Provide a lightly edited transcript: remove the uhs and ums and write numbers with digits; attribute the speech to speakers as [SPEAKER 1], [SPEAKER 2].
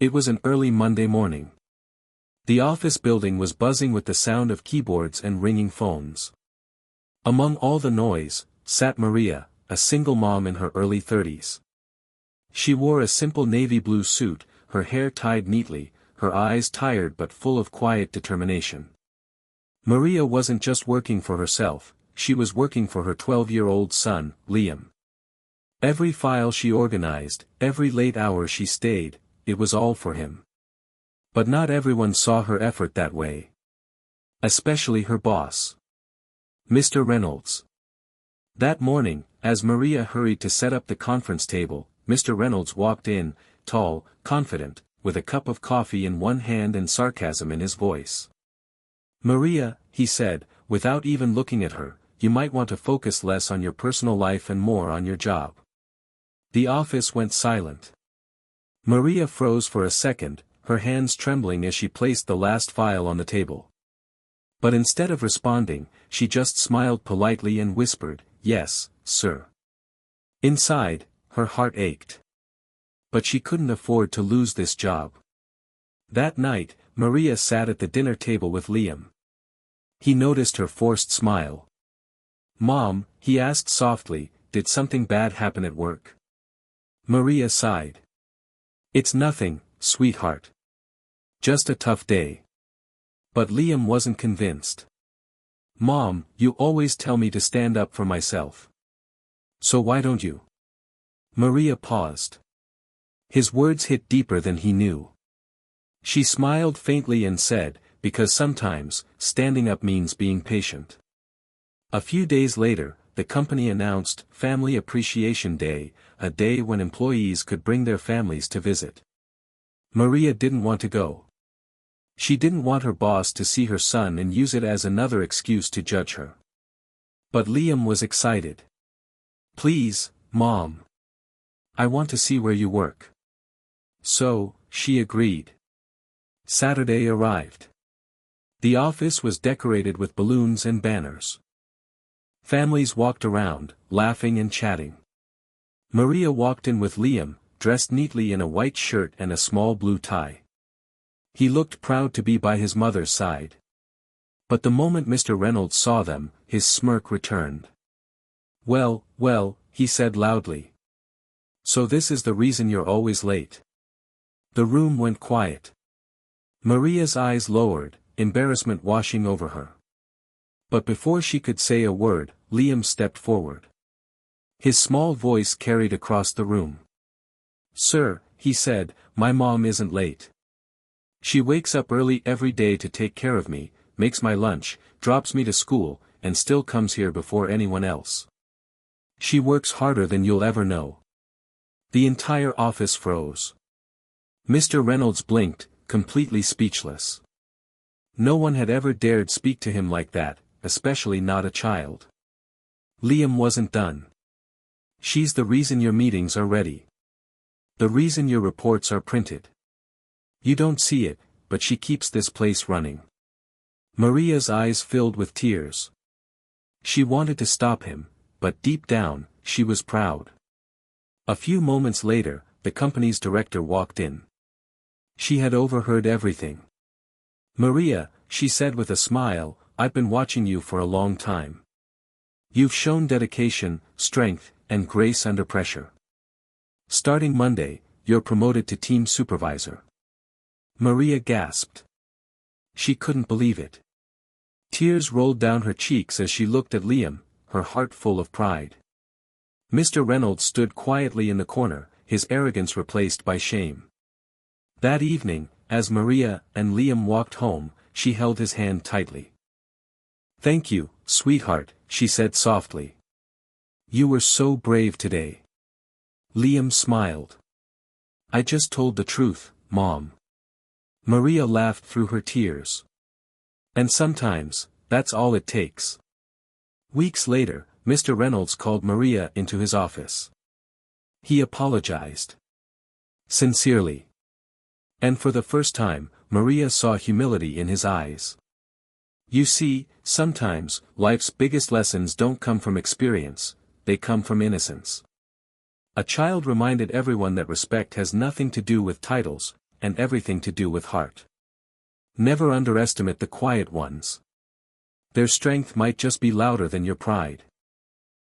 [SPEAKER 1] It was an early Monday morning. The office building was buzzing with the sound of keyboards and ringing phones. Among all the noise, sat Maria, a single mom in her early 30s. She wore a simple navy blue suit, her hair tied neatly, her eyes tired but full of quiet determination. Maria wasn't just working for herself, she was working for her 12-year-old son, Liam. Every file she organized, every late hour she stayed, it was all for him. But not everyone saw her effort that way. Especially her boss, Mr. Reynolds. That morning, as Maria hurried to set up the conference table, Mr. Reynolds walked in, tall, confident, with a cup of coffee in one hand and sarcasm in his voice. "Maria," he said, without even looking at her, "you might want to focus less on your personal life and more on your job." The office went silent. Maria froze for a second, her hands trembling as she placed the last file on the table. But instead of responding, she just smiled politely and whispered, "Yes, sir." Inside, her heart ached. But she couldn't afford to lose this job. That night, Maria sat at the dinner table with Liam. He noticed her forced smile. "Mom," he asked softly, "did something bad happen at work?" Maria sighed. "It's nothing, sweetheart. Just a tough day." But Liam wasn't convinced. "Mom, you always tell me to stand up for myself. So why don't you?" Maria paused. His words hit deeper than he knew. She smiled faintly and said, "Because sometimes, standing up means being patient." A few days later, the company announced Family Appreciation Day, a day when employees could bring their families to visit. Maria didn't want to go. She didn't want her boss to see her son and use it as another excuse to judge her. But Liam was excited. "Please, Mom. I want to see where you work." So, she agreed. Saturday arrived. The office was decorated with balloons and banners. Families walked around, laughing and chatting. Maria walked in with Liam, dressed neatly in a white shirt and a small blue tie. He looked proud to be by his mother's side. But the moment Mr. Reynolds saw them, his smirk returned. "Well, well," he said loudly. "So this is the reason you're always late." The room went quiet. Maria's eyes lowered, embarrassment washing over her. But before she could say a word, Liam stepped forward. His small voice carried across the room. "Sir," he said, "my mom isn't late. She wakes up early every day to take care of me, makes my lunch, drops me to school, and still comes here before anyone else. She works harder than you'll ever know." The entire office froze. Mr. Reynolds blinked, completely speechless. No one had ever dared speak to him like that, especially not a child. Liam wasn't done. "She's the reason your meetings are ready. The reason your reports are printed. You don't see it, but she keeps this place running." Maria's eyes filled with tears. She wanted to stop him, but deep down, she was proud. A few moments later, the company's director walked in. She had overheard everything. "Maria," she said with a smile, "I've been watching you for a long time. You've shown dedication, strength, and grace under pressure. Starting Monday, you're promoted to team supervisor." Maria gasped. She couldn't believe it. Tears rolled down her cheeks as she looked at Liam, her heart full of pride. Mr. Reynolds stood quietly in the corner, his arrogance replaced by shame. That evening, as Maria and Liam walked home, she held his hand tightly. "Thank you, sweetheart," she said softly. "You were so brave today." Liam smiled. "I just told the truth, Mom." Maria laughed through her tears. "And sometimes, that's all it takes." Weeks later, Mr. Reynolds called Maria into his office. He apologized. Sincerely. And for the first time, Maria saw humility in his eyes. "You see, sometimes, life's biggest lessons don't come from experience, they come from innocence." A child reminded everyone that respect has nothing to do with titles, and everything to do with heart. Never underestimate the quiet ones. Their strength might just be louder than your pride.